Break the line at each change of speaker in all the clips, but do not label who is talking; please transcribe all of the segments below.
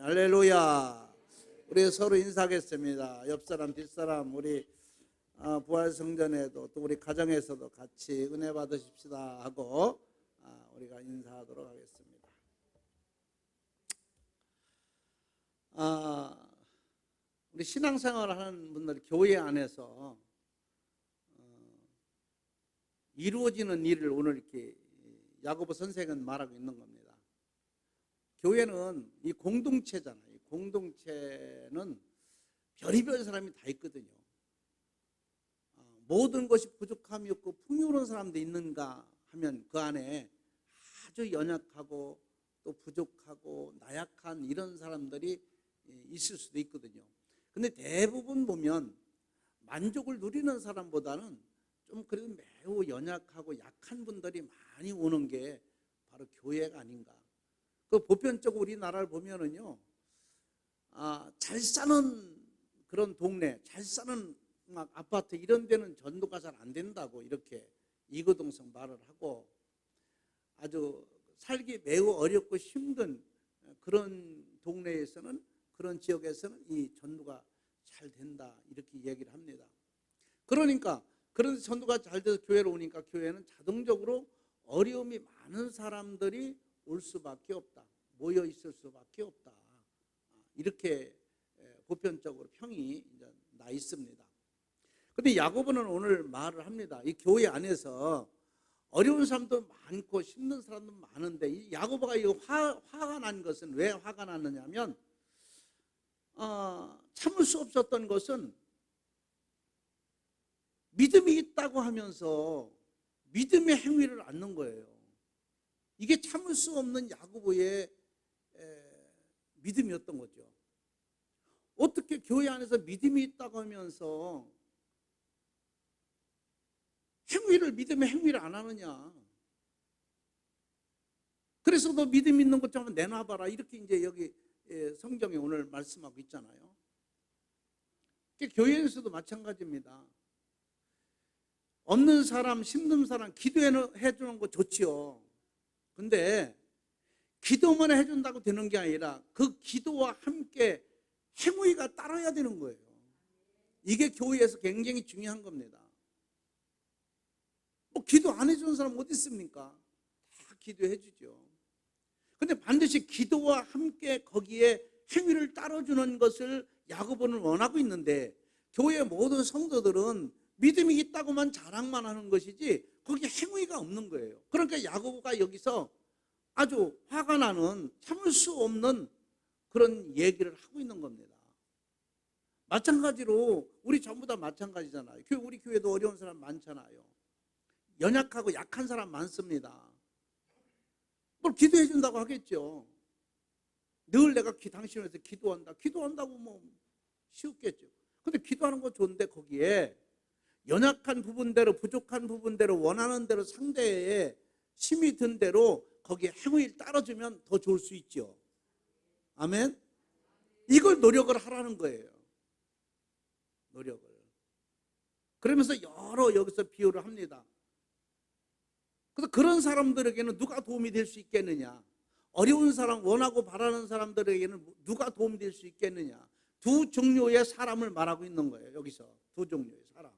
할렐루야. 우리 서로 인사하겠습니다. 옆사람 뒷사람 우리 부활성전에도 또 우리 가정에서도 같이 은혜 받으십시다 하고 우리가 인사하도록 하겠습니다. 우리 신앙생활을 하는 분들 교회 안에서 이루어지는 일을 오늘 이렇게 야고보 선생은 말하고 있는 겁니다. 교회는 이 공동체잖아요. 이 공동체는 별의별 사람이 다 있거든요. 모든 것이 부족함이 없고 풍요로운 사람도 있는가 하면 그 안에 아주 연약하고 또 부족하고 나약한 이런 사람들이 있을 수도 있거든요. 근데 대부분 보면 만족을 누리는 사람보다는 좀 그래도 매우 연약하고 약한 분들이 많이 오는 게 바로 교회가 아닌가. 그 보편적으로 우리나라를 보면은요, 잘 사는 그런 동네, 잘 사는 막 아파트 이런 데는 전도가 잘 안 된다고 이렇게 이거동성 말을 하고, 아주 살기 매우 어렵고 힘든 그런 동네에서는, 그런 지역에서는 이 전도가 잘 된다 이렇게 얘기를 합니다. 그러니까 그런 전도가 잘 돼서 교회로 오니까 교회는 자동적으로 어려움이 많은 사람들이 올 수밖에 없다. 모여 있을 수밖에 없다. 이렇게 보편적으로 평이 이제 나 있습니다. 그런데 야고보는 오늘 말을 합니다. 이 교회 안에서 어려운 사람도 많고 힘든 사람도 많은데 이 야고보가 이 화가 난 것은 왜 화가 났느냐면 참을 수 없었던 것은 믿음이 있다고 하면서 믿음의 행위를 않는 거예요. 이게 참을 수 없는 야고보의 믿음이었던 거죠. 어떻게 교회 안에서 믿음이 있다고 하면서 믿음의 행위를 안 하느냐. 그래서 너 믿음 있는 것 좀 내놔봐라. 이렇게 이제 여기 성경에 오늘 말씀하고 있잖아요. 교회에서도 마찬가지입니다. 없는 사람, 힘든 사람 기도해 주는 거 좋지요. 근데 기도만 해준다고 되는 게 아니라 그 기도와 함께 행위가 따라야 되는 거예요. 이게 교회에서 굉장히 중요한 겁니다. 뭐 기도 안 해주는 사람 어디 있습니까? 다 기도해 주죠. 근데 반드시 기도와 함께 거기에 행위를 따라주는 것을 야고보는 원하고 있는데 교회의 모든 성도들은 믿음이 있다고만 자랑만 하는 것이지 거기에 행위가 없는 거예요. 그러니까 야고보가 여기서 아주 화가 나는 참을 수 없는 그런 얘기를 하고 있는 겁니다. 마찬가지로 우리 전부 다 마찬가지잖아요. 우리 교회도 어려운 사람 많잖아요. 연약하고 약한 사람 많습니다. 뭘 기도해 준다고 하겠죠. 늘 내가 당신을 위해서 기도한다고 뭐 쉬웠겠죠. 근데 기도하는 거 좋은데 거기에 연약한 부분대로 부족한 부분대로 원하는 대로 상대의 힘이 든 대로 거기에 행위를 따라주면 더 좋을 수 있죠. 아멘. 이걸 노력을 하라는 거예요. 노력을. 그러면서 여러 여기서 비유를 합니다. 그래서 그런 사람들에게는 누가 도움이 될 수 있겠느냐. 어려운 사람, 원하고 바라는 사람들에게는 누가 도움이 될 수 있겠느냐. 두 종류의 사람을 말하고 있는 거예요. 여기서 두 종류의 사람.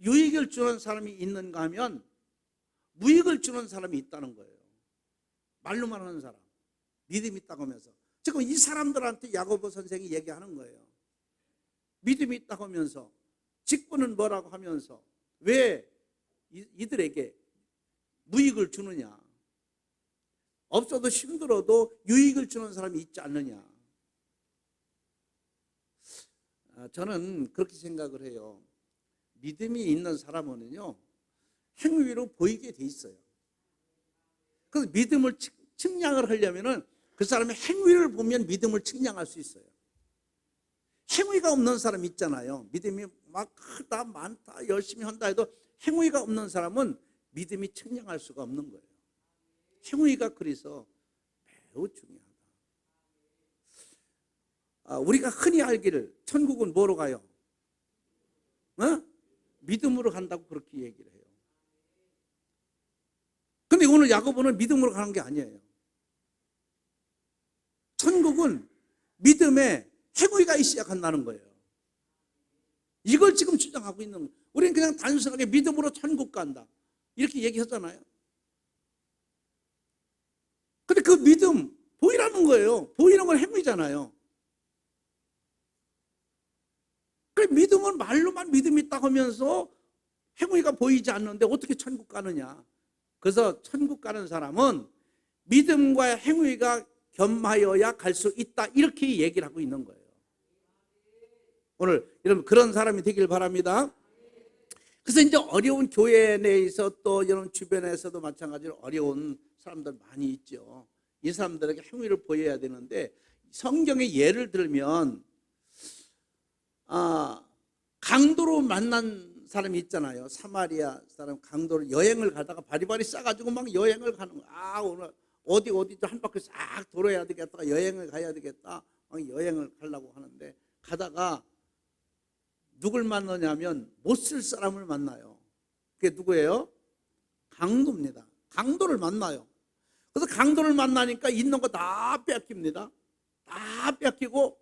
유익을 주는 사람이 있는가 하면 무익을 주는 사람이 있다는 거예요. 말로만 하는 사람, 믿음이 있다고 하면서. 지금 이 사람들한테 야고보 선생이 얘기하는 거예요. 믿음이 있다고 하면서 직분은 뭐라고 하면서 왜 이들에게 무익을 주느냐. 없어도 힘들어도 유익을 주는 사람이 있지 않느냐. 저는 그렇게 생각을 해요. 믿음이 있는 사람은요 행위로 보이게 돼 있어요. 그래서 믿음을 측량을 하려면은 그 사람의 행위를 보면 믿음을 측량할 수 있어요. 행위가 없는 사람 있잖아요. 믿음이 막 크다 많다 열심히 한다 해도 행위가 없는 사람은 믿음이 측량할 수가 없는 거예요. 행위가 그래서 매우 중요하다. 우리가 흔히 알기를 천국은 뭐로 가요? 믿음으로 간다고 그렇게 얘기를 해요. 근데 오늘 야고보는 믿음으로 가는 게 아니에요. 천국은 믿음에 행위가 있어야 시작한다는 거예요. 이걸 지금 주장하고 있는 거예요. 우리는 그냥 단순하게 믿음으로 천국 간다 이렇게 얘기하잖아요. 근데 그 믿음 보이라는 거예요. 보이는 건 행위잖아요. 그래, 믿음은 말로만 믿음이 있다 하면서 행위가 보이지 않는데 어떻게 천국 가느냐. 그래서 천국 가는 사람은 믿음과 행위가 겸하여야 갈 수 있다 이렇게 얘기를 하고 있는 거예요. 오늘 여러분 그런 사람이 되길 바랍니다. 그래서 이제 어려운 교회 내에서 또 여러분 주변에서도 마찬가지로 어려운 사람들 많이 있죠. 이 사람들에게 행위를 보여야 되는데 성경의 예를 들면 강도로 만난 사람이 있잖아요. 사마리아 사람 강도로 여행을 가다가 바리바리 싸가지고 막 여행을 가는 거야. 오늘 어디 한 바퀴 싹 돌아야 되겠다. 여행을 가야 되겠다. 여행을 가려고 하는데 가다가 누굴 만나냐면 못 쓸 사람을 만나요. 그게 누구예요? 강도입니다. 강도를 만나요. 그래서 강도를 만나니까 있는 거 다 뺏깁니다. 다 뺏기고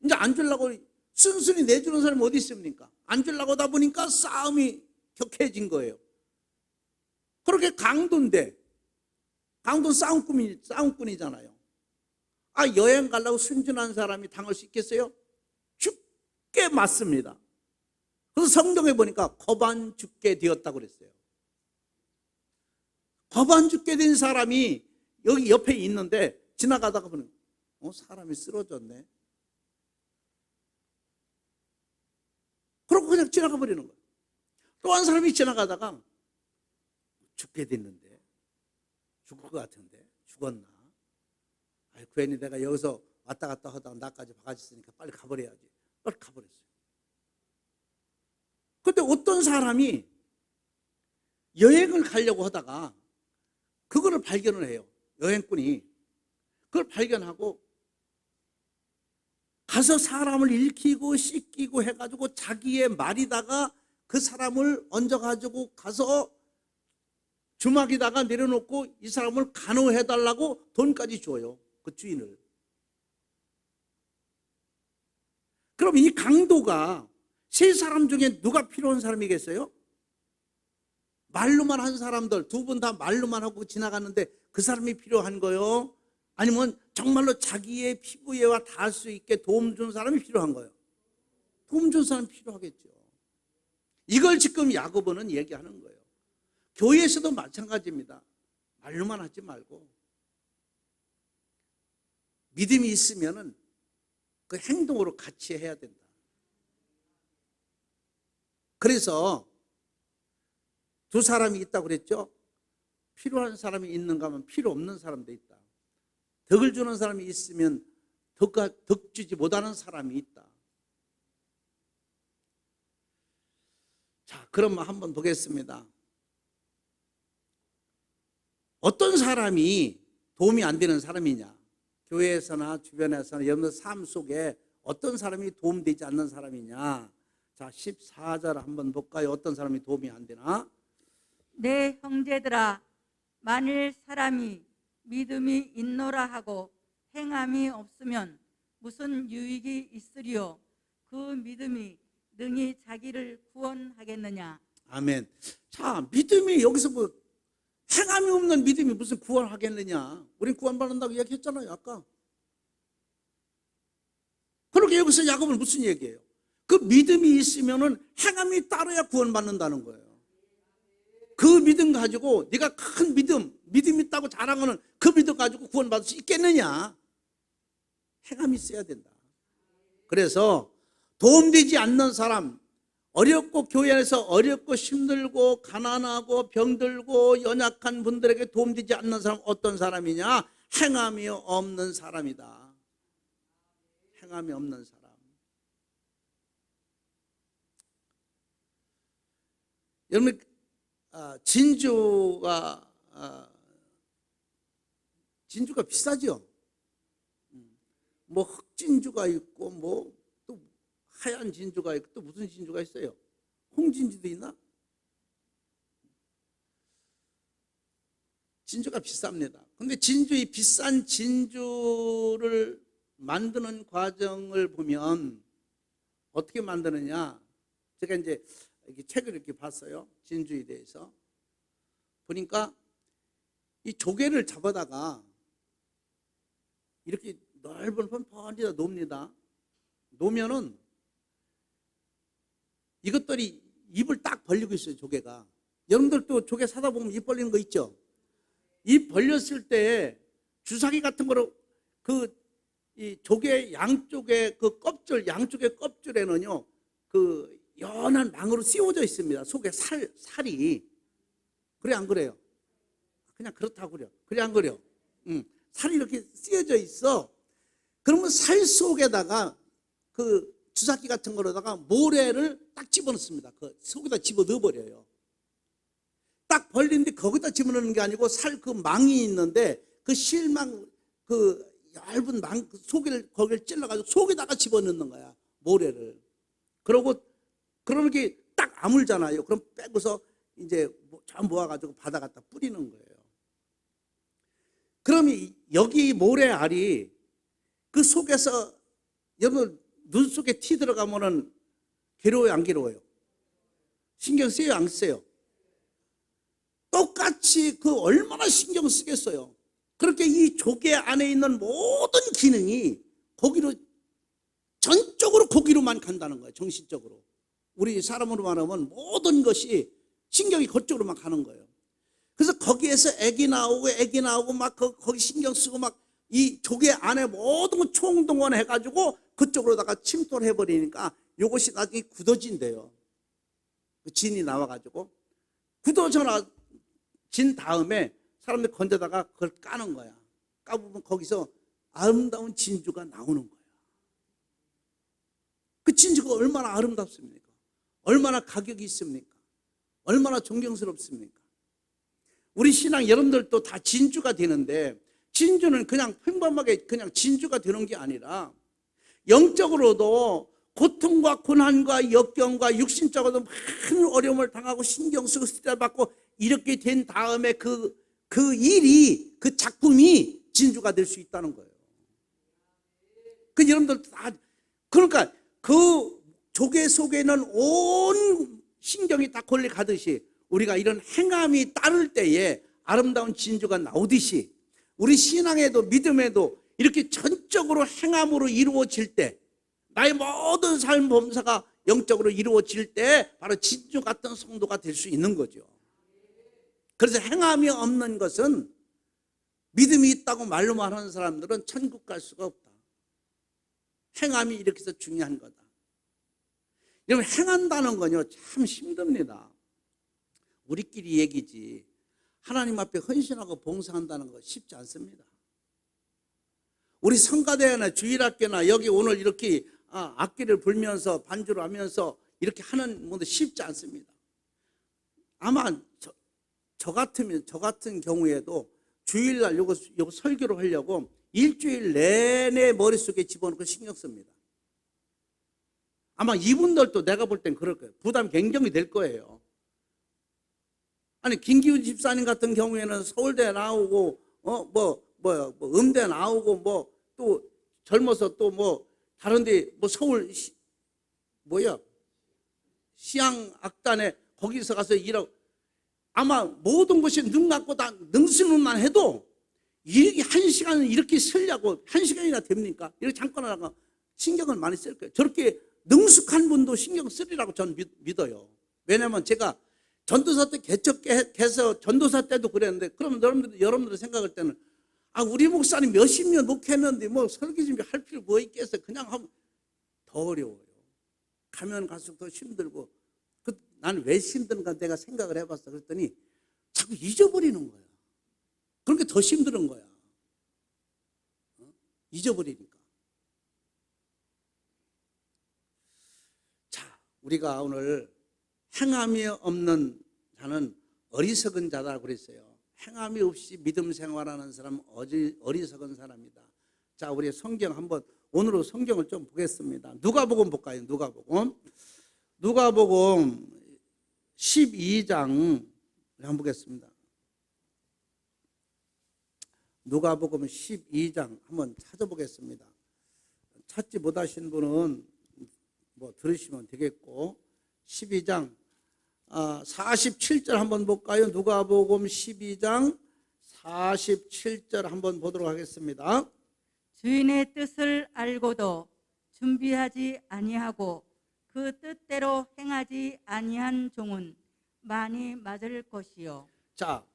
이제 안 주려고 순순히 내주는 사람이 어디 있습니까? 안 주려고 하다 보니까 싸움이 격해진 거예요. 그렇게 강도인데 강도는 싸움꾼이잖아요. 여행 가려고 순진한 사람이 당할 수 있겠어요? 죽게 맞습니다. 그래서 성경에 보니까 겁안 죽게 되었다고 그랬어요. 겁안 죽게 된 사람이 여기 옆에 있는데 지나가다가 보면 사람이 쓰러졌네. 그러고 그냥 지나가 버리는 거예요. 또 한 사람이 지나가다가 죽게 됐는데 죽을 것 같은데 죽었나? 괜히 내가 여기서 왔다 갔다 하다가 나까지 바가지 쓰니까 빨리 가버려야지. 빨리 가버렸어요. 근데 어떤 사람이 여행을 가려고 하다가 그거를 발견을 해요. 여행꾼이 그걸 발견하고 가서 사람을 일으키고 씻기고 해가지고 자기의 말이다가 그 사람을 얹어가지고 가서 주막에다가 내려놓고 이 사람을 간호해달라고 돈까지 줘요. 그 주인을. 그럼 이 강도가 세 사람 중에 누가 필요한 사람이겠어요? 말로만 한 사람들 두 분 다 말로만 하고 지나가는데 그 사람이 필요한 거요? 아니면 정말로 자기의 피부에와 닿을 수 있게 도움 준 사람이 필요한 거예요? 도움 준 사람이 필요하겠죠. 이걸 지금 야고보는 얘기하는 거예요. 교회에서도 마찬가지입니다. 말로만 하지 말고 믿음이 있으면은 그 행동으로 같이 해야 된다. 그래서 두 사람이 있다고 그랬죠. 필요한 사람이 있는가 하면 필요 없는 사람도 있다. 덕을 주는 사람이 있으면 덕 주지 못하는 사람이 있다. 자, 그럼 한번 보겠습니다. 어떤 사람이 도움이 안 되는 사람이냐? 교회에서나 주변에서나 여러분들 삶 속에 어떤 사람이 도움되지 않는 사람이냐? 자, 14절 한번 볼까요? 어떤 사람이 도움이 안 되나?
내 형제들아, 만일 사람이 믿음이 있노라 하고 행함이 없으면 무슨 유익이 있으리요? 그 믿음이 능히 자기를 구원하겠느냐?
아멘. 자, 믿음이 여기서 뭐 행함이 없는 믿음이 무슨 구원하겠느냐? 우린 구원받는다고 얘기했잖아요, 아까. 그렇게 여기서 야고보는 무슨 얘기예요? 그 믿음이 있으면은 행함이 따라야 구원받는다는 거예요. 그 믿음 가지고 네가 큰 믿음 있다고 자랑하는 그 믿음 가지고 구원받을 수 있겠느냐? 행함이 있어야 된다. 그래서 도움되지 않는 사람, 어렵고 교회에서 어렵고 힘들고 가난하고 병들고 연약한 분들에게 도움되지 않는 사람 어떤 사람이냐? 행함이 없는 사람이다. 행함이 없는 사람. 여러분 진주가 비싸죠. 뭐 흑진주가 있고 뭐 또 하얀 진주가 있고 또 무슨 진주가 있어요? 홍진주도 있나? 진주가 비쌉니다. 근데 이 비싼 진주를 만드는 과정을 보면 어떻게 만드느냐, 제가 이제 이렇게 책을 이렇게 봤어요. 진주에 대해서 보니까 이 조개를 잡아다가 이렇게 넓은 펀펀지다 놓습니다. 놓으면은 이것들이 입을 딱 벌리고 있어요. 조개가. 여러분들도 조개 사다 보면 입 벌리는 거 있죠? 입 벌렸을 때 주사기 같은 거로 이 조개 양쪽에 그 껍질, 양쪽의 껍질에는요 그 연한 망으로 씌워져 있습니다. 속에 살이. 그래 안 그래요? 그냥 그렇다고 그래요. 그래 안 그래요? 살이 이렇게 씌워져 있어. 그러면 살 속에다가 그 주사기 같은 거로다가 모래를 딱 집어넣습니다. 그 속에다 집어 넣어버려요. 딱 벌리는데 거기다 집어넣는 게 아니고 살 그 망이 있는데 그 실망 그 얇은 망 속을 거기를 찔러가지고 속에다가 집어넣는 거야. 모래를. 그러고 그렇게 딱 아물잖아요. 그럼 빼고서 이제 전 모아가지고 바다 갖다 뿌리는 거예요. 그러면 여기 모래알이 그 속에서 여러분 눈 속에 티 들어가면은 괴로워요, 안 괴로워요? 신경 쓰여요, 안 쓰여요? 똑같이 그 얼마나 신경 쓰겠어요. 그렇게 이 조개 안에 있는 모든 기능이 거기로 전적으로 거기로만 간다는 거예요. 정신적으로. 우리 사람으로 말하면 모든 것이 신경이 그쪽으로만 가는 거예요. 그래서 거기에서 애기 나오고 막 거기 신경 쓰고 막 이 조개 안에 모든 걸 총동원해 가지고 그쪽으로다가 침투를 해버리니까 이것이 나중에 굳어진대요. 그 진이 나와가지고 굳어진 다음에 사람들이 건져다가 그걸 까는 거야. 까보면 거기서 아름다운 진주가 나오는 거야. 그 진주가 얼마나 아름답습니까? 얼마나 가격이 있습니까? 얼마나 존경스럽습니까? 우리 신앙 여러분들도 다 진주가 되는데, 진주는 그냥 평범하게 그냥 진주가 되는 게 아니라 영적으로도 고통과 고난과 역경과 육신적으로도 많은 어려움을 당하고 신경 쓰고 스트레스 받고 이렇게 된 다음에 그 일이, 그 작품이 진주가 될 수 있다는 거예요. 그 여러분들 다, 그러니까 그 조개 속에는 온 신경이 다 권리 가듯이 우리가 이런 행함이 따를 때에 아름다운 진주가 나오듯이 우리 신앙에도 믿음에도 이렇게 전적으로 행함으로 이루어질 때, 나의 모든 삶 범사가 영적으로 이루어질 때 바로 진주 같은 성도가 될 수 있는 거죠. 그래서 행함이 없는 것은, 믿음이 있다고 말로만 하는 사람들은 천국 갈 수가 없다. 행함이 이렇게 해서 중요한 거다. 여러분, 행한다는 건요 참 힘듭니다. 우리끼리 얘기지 하나님 앞에 헌신하고 봉사한다는 거 쉽지 않습니다. 우리 성가대나 주일학교나 여기 오늘 이렇게 악기를 불면서 반주를 하면서 이렇게 하는 것도 쉽지 않습니다. 아마 저 같은 경우에도 주일날 요거 설교를 하려고 일주일 내내 머릿속에 집어넣고 신경 씁니다. 아마 이분들도 내가 볼 땐 그럴 거예요. 부담 굉장히 될 거예요. 아니, 김기훈 집사님 같은 경우에는 서울대 나오고 음대 나오고 또 젊어서 또 다른데 서울 시향악단에 거기서 가서 일하고, 아마 모든 것이 눈 감고 다 능수능만 해도 이렇게 1시간을 이렇게 쓰려고 1시간이나 됩니까? 이렇게 잠깐 하다가 신경을 많이 쓸 거예요. 저렇게 능숙한 분도 신경 쓰리라고 저는 믿어요. 왜냐하면 제가 전도사 때 개척해서 전도사 때도 그랬는데, 그러면 여러분들이 생각할 때는 우리 목사님 몇십 년 목회했는데 설교 준비 할 필요 뭐 있겠어요? 그냥 하면 더 어려워요. 가면 갈수록 더 힘들고, 난 왜 힘든가 내가 생각을 해봤어. 그랬더니 자꾸 잊어버리는 거야. 그런 게 더 힘든 거야. 잊어버리니까. 자, 우리가 오늘 행함이 없는 자는 어리석은 자다 그랬어요. 행함이 없이 믿음 생활하는 사람은 어리석은 사람이다. 자, 우리 성경 한번, 오늘은 성경을 좀 보겠습니다. 누가복음 볼까요? 누가복음 12장 한번 보겠습니다. 누가복음 12장 한번 찾아보겠습니다. 찾지 못하신 분은 뭐 들으시면 되겠고, 12장 47절 한번 볼까요? 누가복음 12장 47절 한번 보도록 하겠습니다.
주인의 뜻을 알고도 준비하지 아니하고 그 뜻대로 행하지 아니한 종은 많이 맞을 것이요.
자,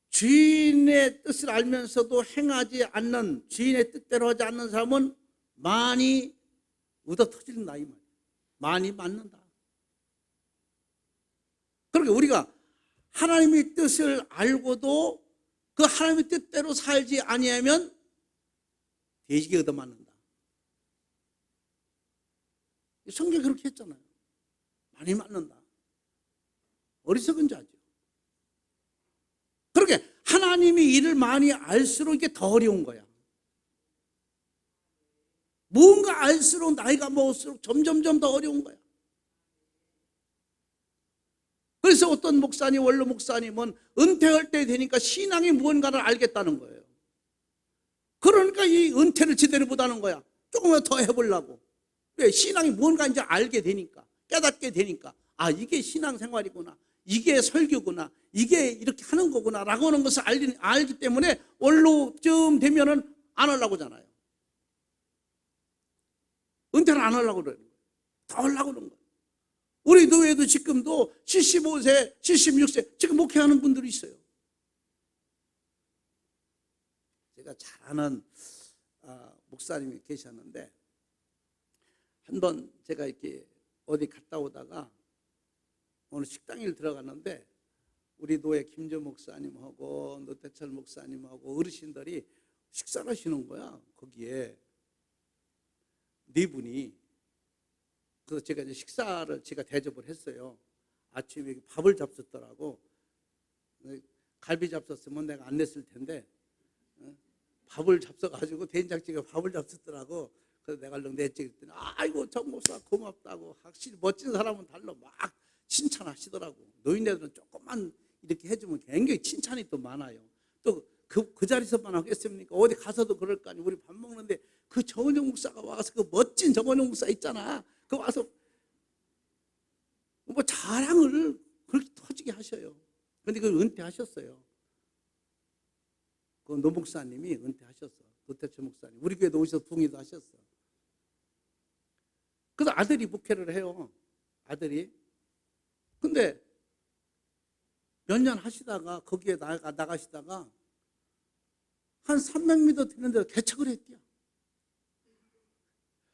주인의 뜻을 알면서도 행하지 않는, 주인의 뜻대로 하지 않는 사람은 많이 얻어 터진다 이 말이에요. 많이 맞는다. 그러니까 우리가 하나님의 뜻을 알고도 그 하나님의 뜻대로 살지 아니하면 돼지게 얻어맞는다. 성경이 그렇게 했잖아요. 많이 맞는다. 어리석은 자죠. 그렇게 하나님이 일을 많이 알수록 이게 더 어려운 거야. 뭔가 알수록 나이가 먹을수록 점점점 더 어려운 거야. 그래서 어떤 목사님, 원로 목사님은 은퇴할 때 되니까 신앙이 무언가를 알겠다는 거예요. 그러니까 이 은퇴를 제대로 못하는 거야. 조금만 더 해보려고. 왜? 신앙이 무언가 이제 알게 되니까, 깨닫게 되니까, 아, 이게 신앙생활이구나, 이게 설교구나, 이게 이렇게 하는 거구나 라고 하는 것을 알기 때문에 원로쯤 되면은 안 하려고 하잖아요. 은퇴를 안 하려고 그러는 거예요. 더 하려고 그러는 거예요. 우리 교회도 지금도 75세, 76세 지금 목회하는 분들이 있어요. 제가 잘 아는 목사님이 계셨는데, 한번 제가 이렇게 어디 갔다 오다가 어느 식당에 들어갔는데 우리 노예 김조 목사님하고 노태철 목사님하고 어르신들이 식사를 하시는 거야. 거기에 네 분이. 그래서 제가 이제 식사를 제가 대접을 했어요. 아침에 밥을 잡섰더라고. 갈비 잡섰으면 내가 안 냈을 텐데 밥을 잡숴가지고 된장찌개 밥을 잡섰더라고. 그래서 내가 얼른 냈지. 그랬더니 아이고 정 목사 고맙다고, 확실히 멋진 사람은 달라 막 칭찬하시더라고. 노인네들은 조금만 이렇게 해주면 굉장히 칭찬이 또 많아요. 또 그 자리에서만 하겠습니까? 어디 가서도 그럴 거 아니에요. 우리 밥 먹는데 그 정원영 목사가 와서, 그 멋진 정원영 목사 있잖아, 그 와서 뭐 자랑을 그렇게 터지게 하셔요. 그런데 그걸 은퇴하셨어요. 그 노 목사님이 은퇴하셨어. 노태철 목사님 우리 교회도 오셔서 붕의도 하셨어. 그래서 아들이 목회를 해요. 아들이. 근데 몇 년 하시다가 거기에 나가시다가 한 300m 되는데 개척을 했대요.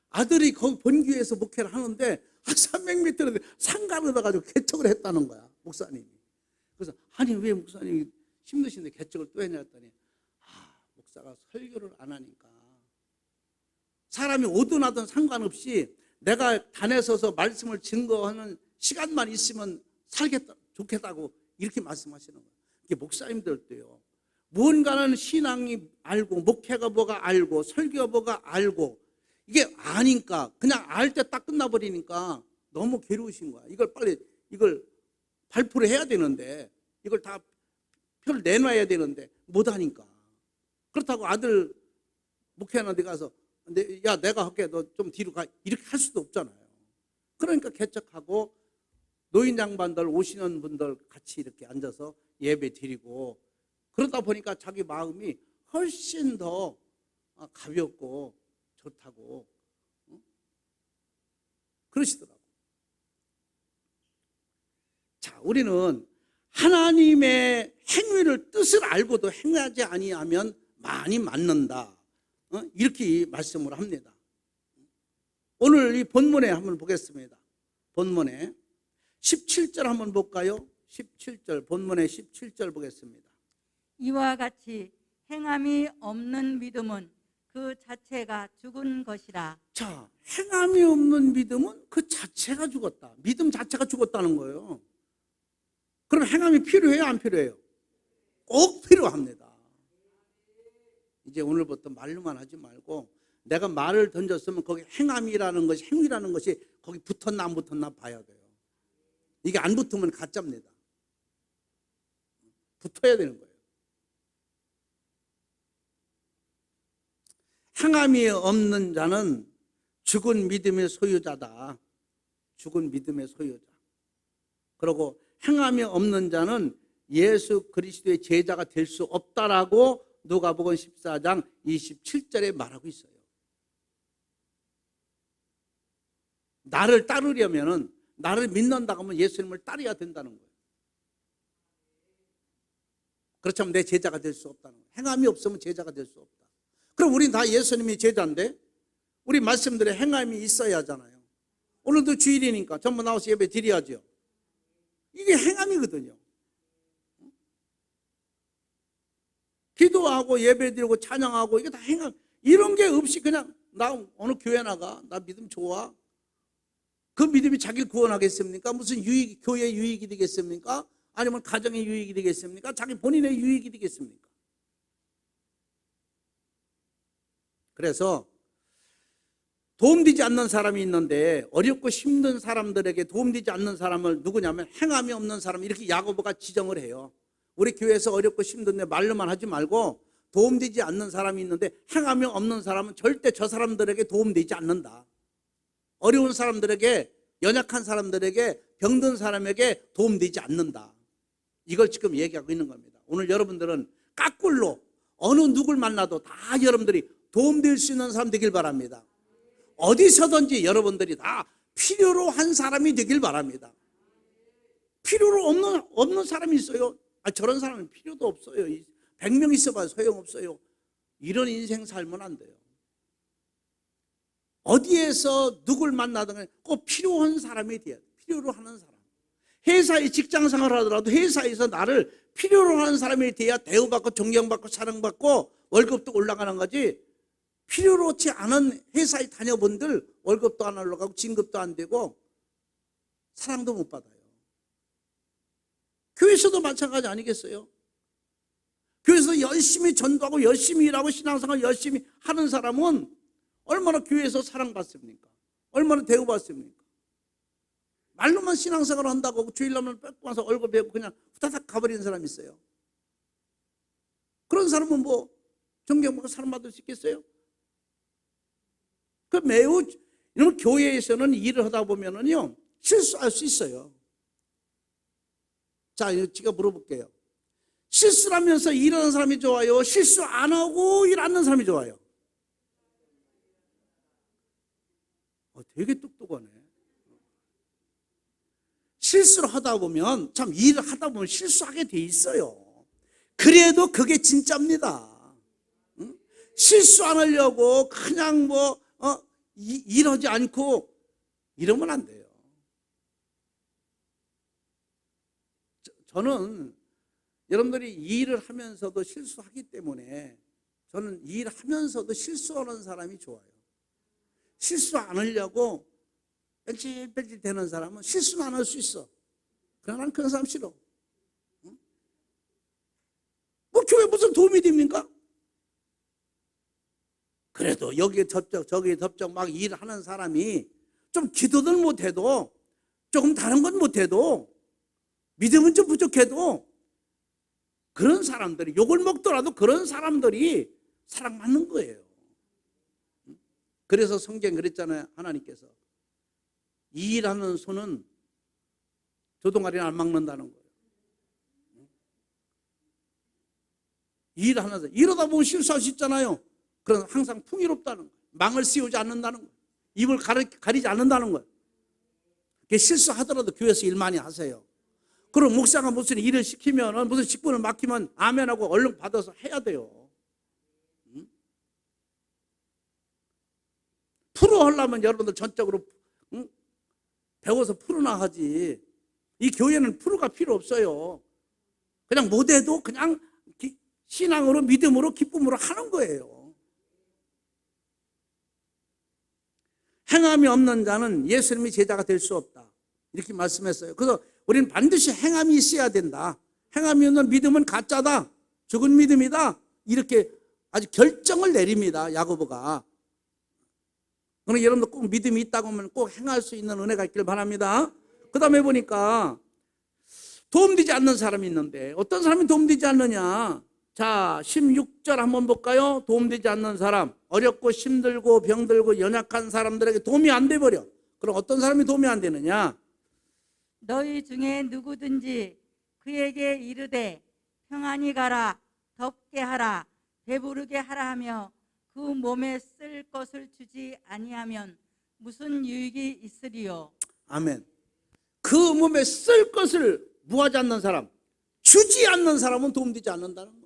아들이 거기 본교회에서 목회를 하는데 한 300m를 상가를 얻어가지고 개척을 했다는 거야, 목사님이. 그래서 아니 왜 목사님이 힘드신데 개척을 또 했냐 했더니, 목사가 설교를 안 하니까 사람이 오든 나든 상관없이 내가 단에 서서 말씀을 증거하는 시간만 있으면 살겠다, 좋겠다고 이렇게 말씀하시는 거예요. 이게 목사님들도요, 무언가는 신앙이 알고, 목회가 뭐가 알고, 설교가 뭐가 알고, 이게 아니까 그냥 알 때 딱 끝나버리니까 너무 괴로우신 거야. 이걸 발표를 해야 되는데, 이걸 다 표를 내놔야 되는데 못하니까. 그렇다고 아들 목회하는 데 가서 야 내가 할게, 너 좀 뒤로 가, 이렇게 할 수도 없잖아요. 그러니까 개척하고 노인 양반들 오시는 분들 같이 이렇게 앉아서 예배 드리고, 그러다 보니까 자기 마음이 훨씬 더 가볍고 좋다고 그러시더라고요. 자, 우리는 하나님의 행위를, 뜻을 알고도 행하지 아니하면 많이 맞는다, 이렇게 말씀을 합니다. 오늘 이 본문에 한번 보겠습니다. 본문에 17절 한번 볼까요? 17절, 본문의 17절 보겠습니다.
이와 같이 행함이 없는 믿음은 그 자체가 죽은 것이라.
자, 행함이 없는 믿음은 그 자체가 죽었다. 믿음 자체가 죽었다는 거예요. 그럼 행함이 필요해요, 안 필요해요? 꼭 필요합니다. 이제 오늘부터 말로만 하지 말고 내가 말을 던졌으면 거기 행함이라는 것이, 행위라는 것이 거기 붙었나 안 붙었나 봐야 돼요. 이게 안 붙으면 가짜입니다. 붙어야 되는 거예요. 행함이 없는 자는 죽은 믿음의 소유자다. 죽은 믿음의 소유자. 그리고 행함이 없는 자는 예수 그리스도의 제자가 될 수 없다라고 누가복음 14장 27절에 말하고 있어요. 나를 따르려면은, 나를 믿는다고 하면 예수님을 따라야 된다는 거예요. 그렇다면 내 제자가 될 수 없다는 거예요. 행함이 없으면 제자가 될 수 없다. 그럼 우린 다 예수님이 제자인데 우리 말씀들에 행함이 있어야 하잖아요. 오늘도 주일이니까 전부 나와서 예배 드려야죠. 이게 행함이거든요. 기도하고 예배 드리고 찬양하고 이게 다 행함. 이런 게 없이 그냥 나 어느 교회 나가, 나 믿음 좋아, 그 믿음이 자기를 구원하겠습니까? 무슨 교회 유익이 되겠습니까? 아니면 가정의 유익이 되겠습니까? 자기 본인의 유익이 되겠습니까? 그래서 도움되지 않는 사람이 있는데, 어렵고 힘든 사람들에게 도움되지 않는 사람을 누구냐면 행함이 없는 사람, 이렇게 야고보가 지정을 해요. 우리 교회에서 어렵고 힘든데 말로만 하지 말고 도움되지 않는 사람이 있는데 행함이 없는 사람은 절대 저 사람들에게 도움되지 않는다. 어려운 사람들에게, 연약한 사람들에게, 병든 사람에게 도움되지 않는다. 이걸 지금 얘기하고 있는 겁니다. 오늘 여러분들은 까꿀로 어느 누굴 만나도 다 여러분들이 도움될 수 있는 사람 되길 바랍니다. 어디서든지 여러분들이 다 필요로 한 사람이 되길 바랍니다. 필요로 없는 사람이 있어요. 저런 사람은 필요도 없어요. 100명 있어봐야 소용없어요. 이런 인생 살면 안 돼요. 어디에서 누굴 만나든 꼭 필요한 사람이 돼야 돼요. 필요로 하는 사람. 회사에 직장 생활을 하더라도 회사에서 나를 필요로 하는 사람이 돼야 대우받고 존경받고 사랑받고 월급도 올라가는 거지, 필요롭지 않은 회사에 다녀본들 월급도 안 올라가고 진급도 안 되고 사랑도 못 받아요. 교회에서도 마찬가지 아니겠어요? 교회에서 열심히 전도하고 열심히 일하고 신앙생활 열심히 하는 사람은 얼마나 교회에서 사랑받습니까? 얼마나 대우받습니까? 말로만 신앙생활을 한다고 주일날만 뺏고 와서 얼굴 배우고 그냥 후다닥 가버리는 사람이 있어요. 그런 사람은 뭐 존경받고 사랑받을 수 있겠어요? 그 매우, 이런 교회에서는 일을 하다 보면은요 실수할 수 있어요. 자, 제가 물어볼게요. 실수를 하면서 일하는 사람이 좋아요? 실수 안 하고 일하는 사람이 좋아요? 되게 똑똑하네. 실수를 하다 보면, 참 일을 하다 보면 실수하게 돼 있어요. 그래도 그게 진짜입니다. 응? 실수 안 하려고 그냥 일하지 않고 이러면 안 돼요. 저는 여러분들이 일을 하면서도 실수하기 때문에 저는 일하면서도 실수하는 사람이 좋아요. 실수 안 하려고 뺀질뺀질 되는 사람은 실수는 안 할 수 있어. 그러나 난 그런 사람 싫어. 응? 뭐 교회 무슨 도움이 됩니까? 그래도 여기에 덮적 저기에 덮적 막 일하는 사람이 좀 기도들 못해도, 조금 다른 건 못해도, 믿음은 좀 부족해도 그런 사람들이, 욕을 먹더라도 그런 사람들이 사랑받는 거예요. 그래서 성경 그랬잖아요. 하나님께서 일하는 손은 조동아리는 안 막는다는 거예요. 일하는 손, 이러다 보면 실수할 수 있잖아요. 그럼 항상 풍요롭다는 거예요. 망을 씌우지 않는다는 거예요. 입을 가리지 않는다는 거예요. 실수하더라도 교회에서 일 많이 하세요. 그럼 목사가 무슨 일을 시키면, 무슨 직분을 맡기면 아멘하고 얼른 받아서 해야 돼요. 응? 프로 하려면 여러분들 전적으로 배워서 프로나 하지. 이 교회는 프로가 필요 없어요. 그냥 못해도 그냥 신앙으로, 믿음으로, 기쁨으로 하는 거예요. 행함이 없는 자는 예수님이 제자가 될 수 없다. 이렇게 말씀했어요. 그래서 우리는 반드시 행함이 있어야 된다. 행함이 없는 믿음은 가짜다. 죽은 믿음이다. 이렇게 아주 결정을 내립니다. 야고보가. 그러나 여러분들 꼭 믿음이 있다고 하면 꼭 행할 수 있는 은혜가 있길 바랍니다. 그 다음에 보니까 도움되지 않는 사람이 있는데, 어떤 사람이 도움되지 않느냐? 자, 16절 한번 볼까요? 도움되지 않는 사람, 어렵고 힘들고 병들고 연약한 사람들에게 도움이 안 돼버려. 그럼 어떤 사람이 도움이 안 되느냐?
너희 중에 누구든지 그에게 이르되 평안히 가라, 덥게 하라, 배부르게 하라 하며 그 몸에 쓸 것을 주지 아니하면 무슨 유익이 있으리요?
아멘. 그 몸에 쓸 것을 무하지 않는 사람, 주지 않는 사람은 도움되지 않는다는 거예요.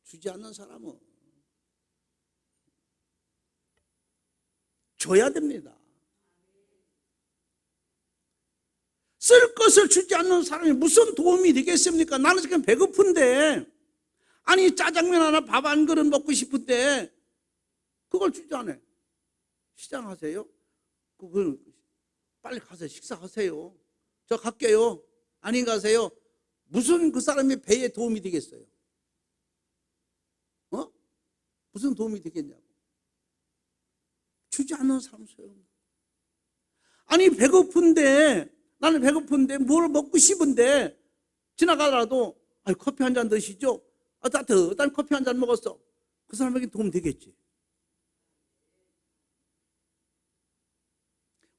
주지 않는 사람은 줘야 됩니다. 쓸 것을 주지 않는 사람이 무슨 도움이 되겠습니까? 나는 지금 배고픈데, 아니 짜장면 하나 밥 한 그릇 먹고 싶은데 그걸 주지 않아요. 시장하세요? 그걸 빨리 가서 식사하세요. 저 갈게요. 아니 가세요. 무슨 그 사람의 배에 도움이 되겠어요? 무슨 도움이 되겠냐고. 주지 않는 사람 소용없어요. 아니 나는 배고픈데 뭘 먹고 싶은데 지나가더라도 커피 한 잔 드시죠? 따뜻한 커피 한 잔 먹었어. 그 사람에게 도움 되겠지.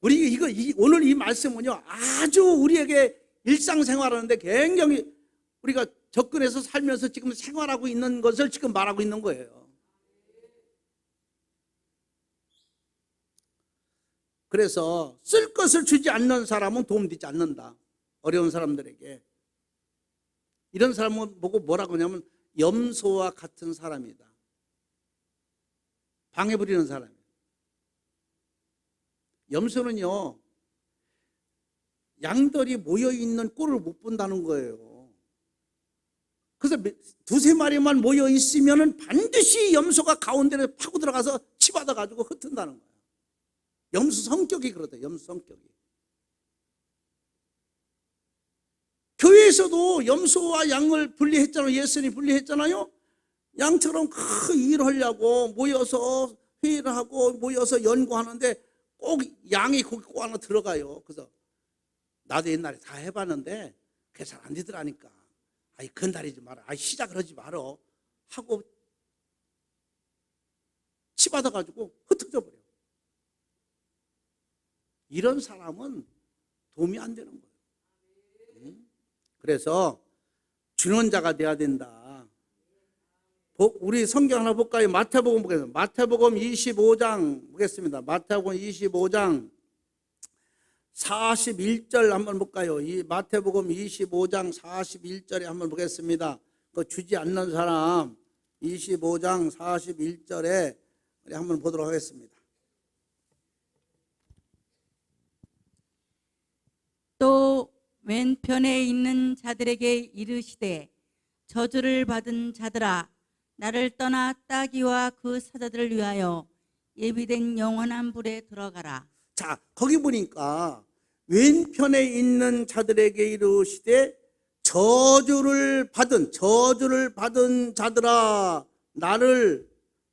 오늘 이 말씀은요, 아주 우리에게 일상생활하는데 굉장히 우리가 접근해서 살면서 지금 생활하고 있는 것을 지금 말하고 있는 거예요. 그래서 쓸 것을 주지 않는 사람은 도움되지 않는다. 어려운 사람들에게. 이런 사람은 보고 뭐라고 하냐면 염소와 같은 사람이다. 방해 부리는 사람이에요. 염소는요, 양들이 모여있는 꼴을 못 본다는 거예요. 그래서 두세 마리만 모여있으면 반드시 염소가 가운데를 파고 들어가서 치받아가지고 흩은다는 거예요. 염소 성격이 그렇다. 염소 성격이. 교회에서도 염소와 양을 분리했잖아요. 예수님이 분리했잖아요. 양처럼 큰 일을 하려고 모여서 회의를 하고 모여서 연구하는데 꼭 양이 거기 꼭 하나 들어가요. 그래서 나도 옛날에 다 해봤는데 그게 잘 안 되더라니까. 건달이지 마라. 시작을 하지 말어. 하고 치받아가지고 흩어져 버려. 이런 사람은 도움이 안 되는 거예요. 그래서 준원자가 돼야 된다. 우리 성경 하나 볼까요? 마태복음 보겠습니다. 마태복음 25장 보겠습니다. 마태복음 25장 41절 한번 볼까요? 이 마태복음 25장 41절에 한번 보겠습니다. 그 주지 않는 사람 25장 41절에 우리 한번 보도록 하겠습니다.
또 왼편에 있는 자들에게 이르시되 저주를 받은 자들아 나를 떠나 따기와 그 사자들을 위하여 예비된 영원한 불에 들어가라.
자, 거기 보니까 왼편에 있는 자들에게 이르시되 저주를 받은 자들아 나를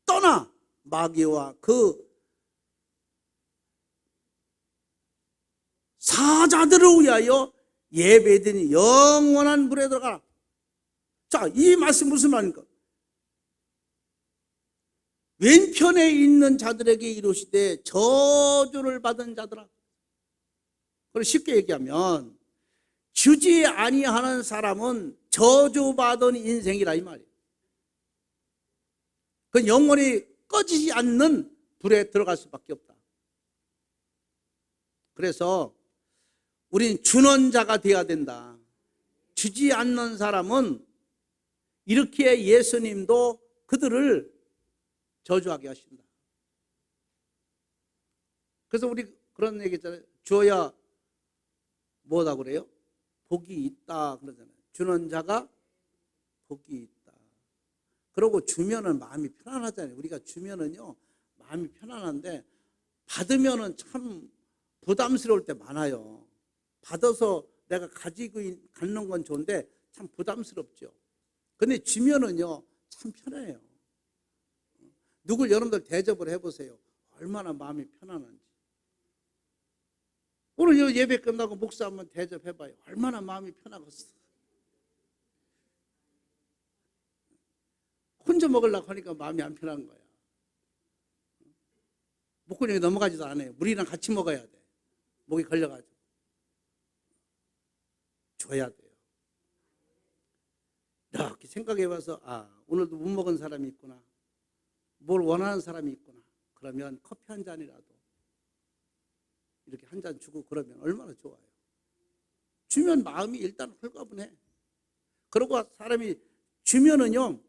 떠나 마귀와 그 사자들을 위하여 예배된 영원한 불에 들어가라. 자, 이 말씀 무슨 말입니까? 왼편에 있는 자들에게 이르시되 저주를 받은 자들아. 그걸 쉽게 얘기하면 주지 아니하는 사람은 저주받은 인생이라 이 말이에요. 그건 영원히 꺼지지 않는 불에 들어갈 수밖에 없다. 그래서 우린 준원자가 되어야 된다. 주지 않는 사람은 이렇게 예수님도 그들을 저주하게 하신다. 그래서 우리 그런 얘기 있잖아요. 주어야 뭐다 그래요? 복이 있다 그러잖아요. 주는 자가 복이 있다. 그러고 주면은 마음이 편안하잖아요. 우리가 주면은요 마음이 편안한데 받으면은 참 부담스러울 때 많아요. 받아서 내가 가지고 갖는 건 좋은데 참 부담스럽죠. 근데 주면은요 참 편해요. 누굴 여러분들 대접을 해보세요. 얼마나 마음이 편안한지. 오늘 예배 끝나고 목사 한번 대접해봐요. 얼마나 마음이 편하겠어. 먼저 먹으려고 하니까 마음이 안 편한 거야. 목구멍에 넘어가지도 않아요. 물이랑 같이 먹어야 돼. 목이 걸려가지고. 줘야 돼요. 이렇게 생각해봐서 오늘도 못 먹은 사람이 있구나. 뭘 원하는 사람이 있구나. 그러면 커피 한 잔이라도 이렇게 한 잔 주고 그러면 얼마나 좋아요. 주면 마음이 일단 홀가분해. 그러고 사람이 주면은요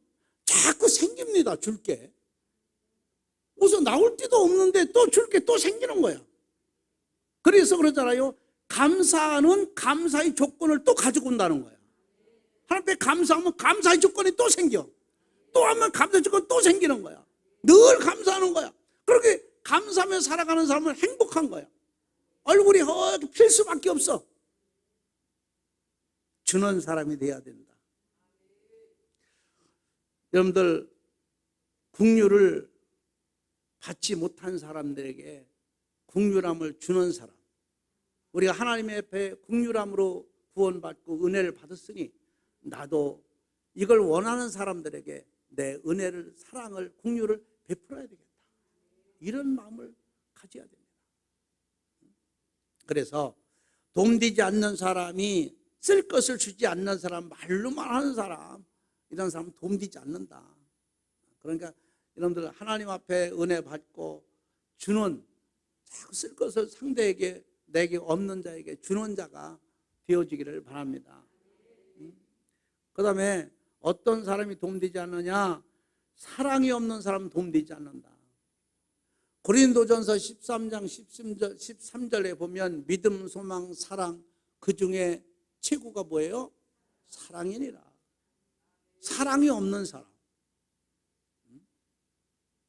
자꾸 생깁니다. 줄게. 우선 나올 데도 없는데 또 줄게 또 생기는 거야. 그래서 그러잖아요. 감사는 감사의 조건을 또 가지고 온다는 거야. 하나님 앞에 감사하면 감사의 조건이 또 생겨. 또 하면 감사의 조건이 또 생기는 거야. 늘 감사하는 거야. 그렇게 감사하며 살아가는 사람은 행복한 거야. 얼굴이 허옇게 필 수밖에 없어. 주는 사람이 돼야 된다. 여러분들 긍휼을 받지 못한 사람들에게 긍휼함을 주는 사람, 우리가 하나님의 앞에 긍휼함으로 구원받고 은혜를 받았으니 나도 이걸 원하는 사람들에게 내 은혜를, 사랑을, 긍휼을 베풀어야 되겠다. 이런 마음을 가져야 됩니다. 그래서 도움되지 않는 사람이, 쓸 것을 주지 않는 사람, 말로만 하는 사람, 이런 사람은 도움되지 않는다. 그러니까 여러분들 하나님 앞에 은혜 받고 주는, 자꾸 쓸 것을 상대에게, 내게 없는 자에게 주는 자가 되어지기를 바랍니다. 그 다음에 어떤 사람이 도움되지 않느냐? 사랑이 없는 사람은 도움되지 않는다. 고린도전서 13장 13절에 보면 믿음, 소망, 사랑, 그 중에 최고가 뭐예요? 사랑이니라. 사랑이 없는 사람,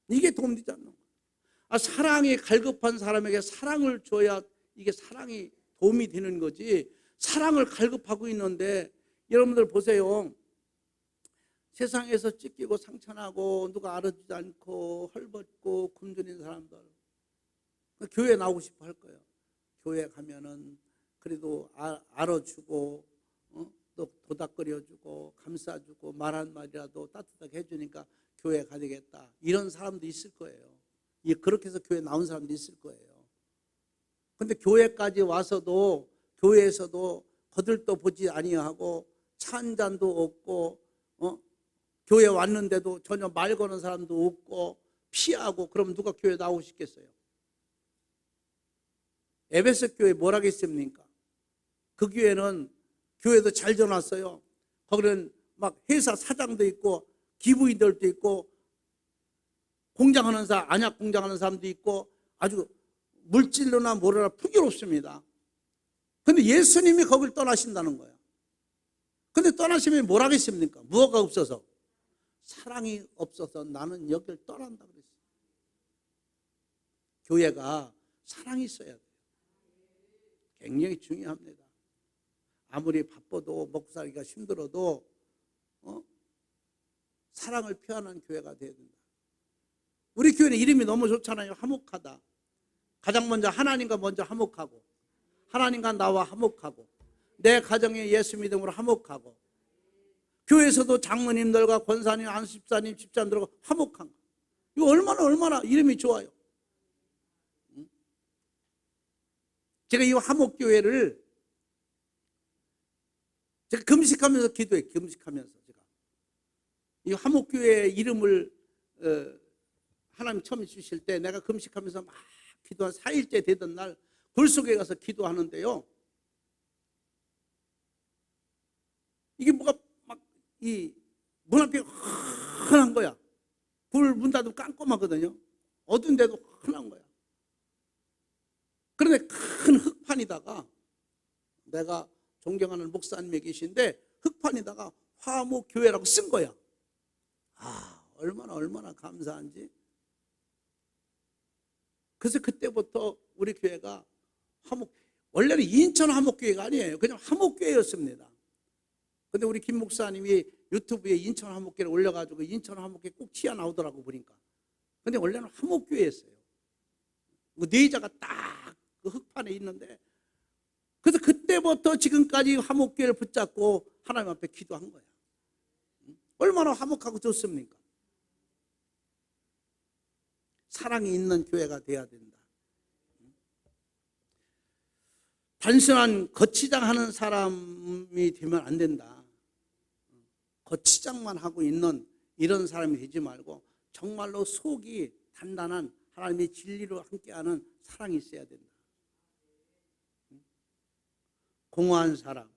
이게 도움되지 않는 거야. 사랑이 갈급한 사람에게 사랑을 줘야 이게 사랑이 도움이 되는 거지. 사랑을 갈급하고 있는데 여러분들 보세요. 세상에서 찢기고 상처나고 누가 알아주지 않고 헐벗고 굶주린 사람들, 교회 나오고 싶어 할 거예요. 교회 가면은 그래도 알아주고 또 도닥거려주고 감싸주고 말 한마디라도 따뜻하게 해주니까 교회 가야 되겠다. 이런 사람도 있을 거예요. 그렇게 해서 교회 나온 사람도 있을 거예요. 근데 교회까지 와서도, 교회에서도 거들떠 보지 아니하고 차 한 잔도 없고 교회 왔는데도 전혀 말 거는 사람도 없고 피하고, 그럼 누가 교회 나오고 싶겠어요? 에베소 교회 뭐라겠습니까? 그 교회는 교회도 잘 지어놨어요. 거기는 막 회사 사장도 있고 기부인들도 있고 공장하는 사람, 안약 공장하는 사람도 있고 아주 물질로나 뭐로나 풍요롭습니다. 근데 예수님이 거길 떠나신다는 거예요. 근데 떠나시면 뭐라겠습니까? 무엇가 없어서? 사랑이 없어서 나는 여길 떠난다 그랬어요. 교회가 사랑이 있어야 돼요. 굉장히 중요합니다. 아무리 바빠도 먹고 살기가 힘들어도 사랑을 표현하는 교회가 돼야 된다. 우리 교회는 이름이 너무 좋잖아요. 화목하다. 가장 먼저 하나님과 먼저 화목하고, 하나님과 나와 화목하고, 내 가정에 예수 믿음으로 화목하고, 교회에서도 장로님들과 권사님, 안수집사님, 집사님들과 화목한 거. 이거 얼마나 이름이 좋아요. 제가 이 화목교회를 제가 금식하면서 기도해. 금식하면서 제가 이 화목교회 이름을 하나님 처음 주실 때 내가 금식하면서 막 기도한 4일째 되던 날 굴속에 가서 기도하는데요, 이게 뭐가 막 이 문 앞이 환한 거야. 굴 문 닫으면 깜깜하거든요. 어두운데도 환한 거야. 그런데 큰 흙판에다가, 내가 존경하는 목사님이 계신데 흙판에다가 화목교회라고 쓴 거야. 얼마나 감사한지. 그래서 그때부터 우리 교회가 원래는 인천 화목교회가 아니에요. 그냥 화목교회였습니다. 근데 우리 김 목사님이 유튜브에 인천 화목교회를 올려가지고 인천 화목교회 꼭 튀어나오더라고 보니까. 근데 원래는 화목교회였어요. 네자가 딱 그 흙판에 있는데, 그래서 그때부터 지금까지 화목교회를 붙잡고 하나님 앞에 기도한 거야. 얼마나 화목하고 좋습니까? 사랑이 있는 교회가 돼야 된다. 단순한 거치장하는 사람이 되면 안 된다. 거치장만 하고 있는 이런 사람이 되지 말고 정말로 속이 단단한 하나님의 진리로 함께하는 사랑이 있어야 된다. 공허한 사람,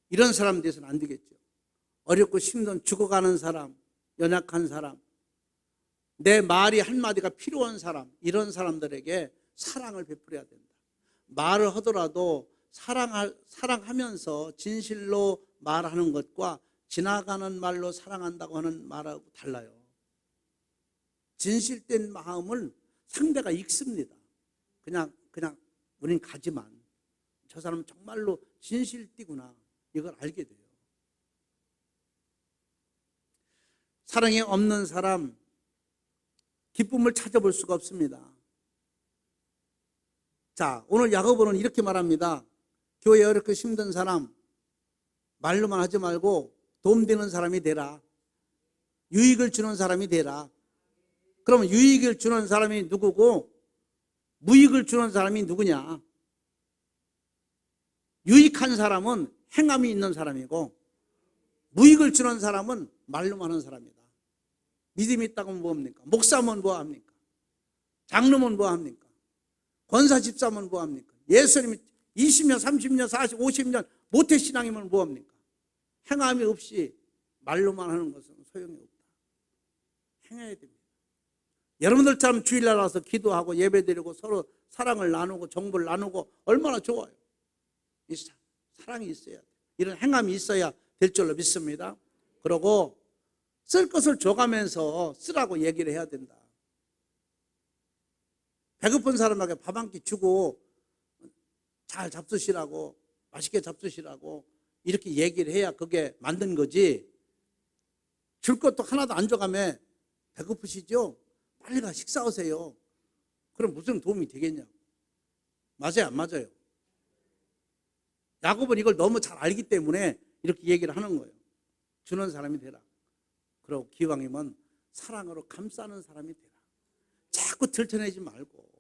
이런 사람 돼서는 안 되겠죠. 어렵고 힘든 죽어가는 사람, 연약한 사람, 내 말이 한마디가 필요한 사람, 이런 사람들에게 사랑을 베풀어야 된다. 말을 하더라도 사랑하면서 진실로 말하는 것과 지나가는 말로 사랑한다고 하는 말하고 달라요. 진실된 마음을 상대가 읽습니다. 그냥 우린 가지만 저 사람은 정말로 진실띠구나, 이걸 알게 돼요. 사랑이 없는 사람, 기쁨을 찾아볼 수가 없습니다. 자, 오늘 야고보는 이렇게 말합니다. 교회에 어렵고 힘든 사람, 말로만 하지 말고 도움되는 사람이 되라. 유익을 주는 사람이 되라. 그러면 유익을 주는 사람이 누구고 무익을 주는 사람이 누구냐? 유익한 사람은 행함이 있는 사람이고 무익을 주는 사람은 말로만 하는 사람이다. 믿음이 있다고 하면 뭐합니까? 목사면 뭐합니까? 장로면 뭐합니까? 권사 집사면 뭐합니까? 예수님이 20년, 30년, 40, 50년 모태신앙이면 뭐합니까? 행함이 없이 말로만 하는 것은 소용이 없다. 행해야 됩니다. 여러분들처럼 주일날 와서 기도하고 예배드리고 서로 사랑을 나누고 정보를 나누고 얼마나 좋아요. 이 사랑이 있어야 돼요. 이런 행함이 있어야 될 줄로 믿습니다. 그리고 쓸 것을 줘가면서 쓰라고 얘기를 해야 된다. 배고픈 사람에게 밥 한 끼 주고 잘 잡수시라고, 맛있게 잡수시라고 이렇게 얘기를 해야 그게 만든 거지. 줄 것도 하나도 안 줘가며 배고프시죠? 빨리 가 식사하세요. 그럼 무슨 도움이 되겠냐고. 맞아요, 안 맞아요? 야곱은 이걸 너무 잘 알기 때문에 이렇게 얘기를 하는 거예요. 주는 사람이 되라. 그리고 기왕이면 사랑으로 감싸는 사람이 되라. 자꾸 들춰내지 말고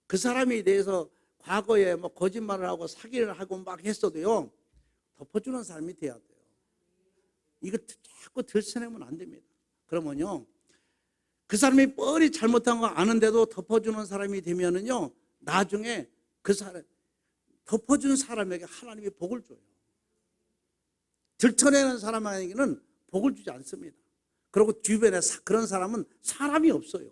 그 사람에 대해서 과거에 뭐 거짓말을 하고 사기를 하고 막 했어도요, 덮어주는 사람이 돼야 돼요. 이거 자꾸 들춰내면 안 됩니다. 그러면요, 그 사람이 뻔히 잘못한 거 아는데도 덮어주는 사람이 되면은요, 나중에 그 사람 덮어주는 사람에게 하나님이 복을 줘요. 들춰내는 사람에게는 복을 주지 않습니다. 그리고 주변에 그런 사람은 사람이 없어요.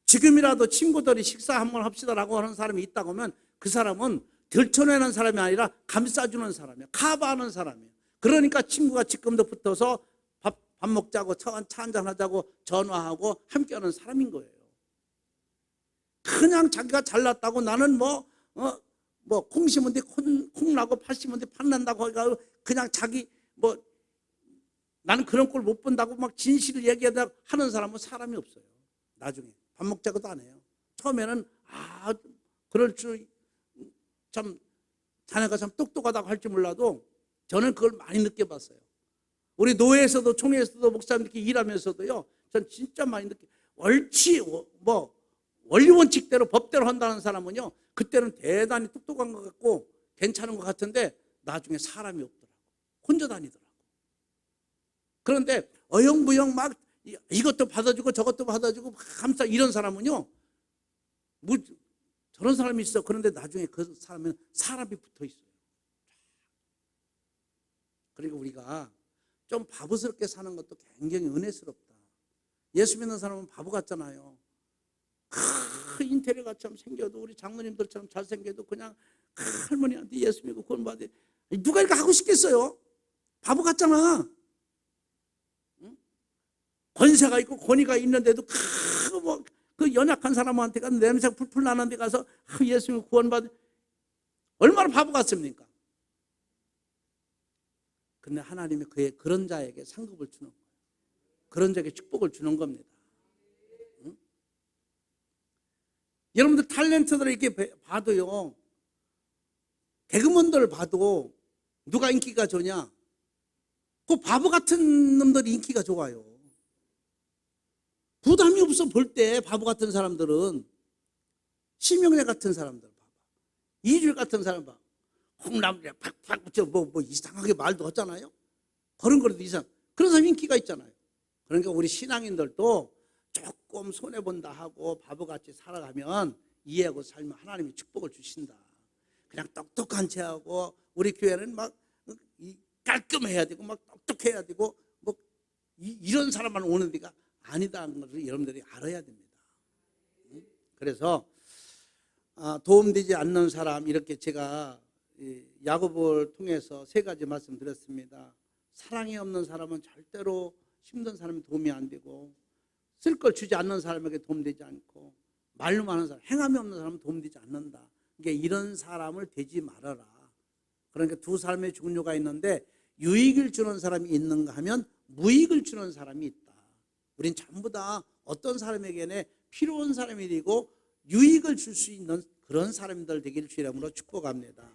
지금이라도 친구들이 식사 한번 합시다라고 하는 사람이 있다고 하면 그 사람은 들춰내는 사람이 아니라 감싸주는 사람이에요. 커버하는 사람이에요. 그러니까 친구가 지금도 붙어서 밥 먹자고 차 한잔 하자고 전화하고 함께하는 사람인 거예요. 그냥 자기가 잘났다고 나는 콩 심은 데 콩 나고 팥 심은 데 팥 난다고 해가지고 그냥 자기 나는 그런 꼴 못 본다고 막 진실을 얘기하다 하는 사람은 사람이 없어요. 나중에 밥 먹자고도 안 해요. 처음에는 그럴 줄 참 자네가 참 똑똑하다고 할지 몰라도 저는 그걸 많이 느껴봤어요. 우리 노회에서도 총회에서도 목사님들끼리 일하면서도요, 전 진짜 많이 원리 원칙대로 법대로 한다는 사람은요, 그때는 대단히 똑똑한 것 같고 괜찮은 것 같은데 나중에 사람이 없더라고. 혼자 다니더라고. 그런데 어영부영 막 이것도 받아주고 저것도 받아주고 감싸 이런 사람은요, 저런 사람이 있어. 그런데 나중에 그 사람은 사람이 붙어 있어요. 그러니까 우리가 좀 바보스럽게 사는 것도 굉장히 은혜스럽다. 예수 믿는 사람은 바보 같잖아요. 인테리어처럼 생겨도 우리 장로님들처럼 잘생겨도 그냥 할머니한테 예수 믿고 구원받아. 누가 이렇게 하고 싶겠어요? 바보 같잖아. 권세가 있고 권위가 있는데도 그 연약한 사람한테 가서 냄새 풀풀 나는 데 가서 예수 믿고 구원받아. 얼마나 바보 같습니까? 근데 하나님이 그런 자에게 상급을 주는 거예요. 그런 자에게 축복을 주는 겁니다. 응? 여러분들 탤런트들을 이렇게 봐도요, 개그맨들 봐도 누가 인기가 좋냐? 그 바보 같은 놈들이 인기가 좋아요. 부담이 없어 볼 때 바보 같은 사람들은 심영래 같은 사람들 봐봐. 이주일 같은 사람 봐. 콩나물에 팍팍 붙여 뭐 이상하게 말도 하잖아요. 걸음걸이도 이상. 그런 사람 인기가 있잖아요. 그러니까 우리 신앙인들도 조금 손해본다 하고 바보같이 살아가면 이해하고 살면 하나님이 축복을 주신다. 그냥 똑똑한 체하고 우리 교회는 막 깔끔해야 되고 막 똑똑해야 되고 뭐 이런 사람만 오는 데가 아니다는 것을 여러분들이 알아야 됩니다. 그래서 도움되지 않는 사람 이렇게 제가 야고보를 통해서 세 가지 말씀드렸습니다. 사랑이 없는 사람은 절대로 힘든 사람이 도움이 안 되고 쓸 걸 주지 않는 사람에게 도움되지 않고 말로만 하는 사람, 행함이 없는 사람은 도움되지 않는다. 그러니까 이런 사람을 되지 말아라. 그러니까 두 사람의 종류가 있는데 유익을 주는 사람이 있는가 하면 무익을 주는 사람이 있다. 우린 전부 다 어떤 사람에게는 필요한 사람이 되고 유익을 줄 수 있는 그런 사람들 되기를 주의 이름으로 축복합니다.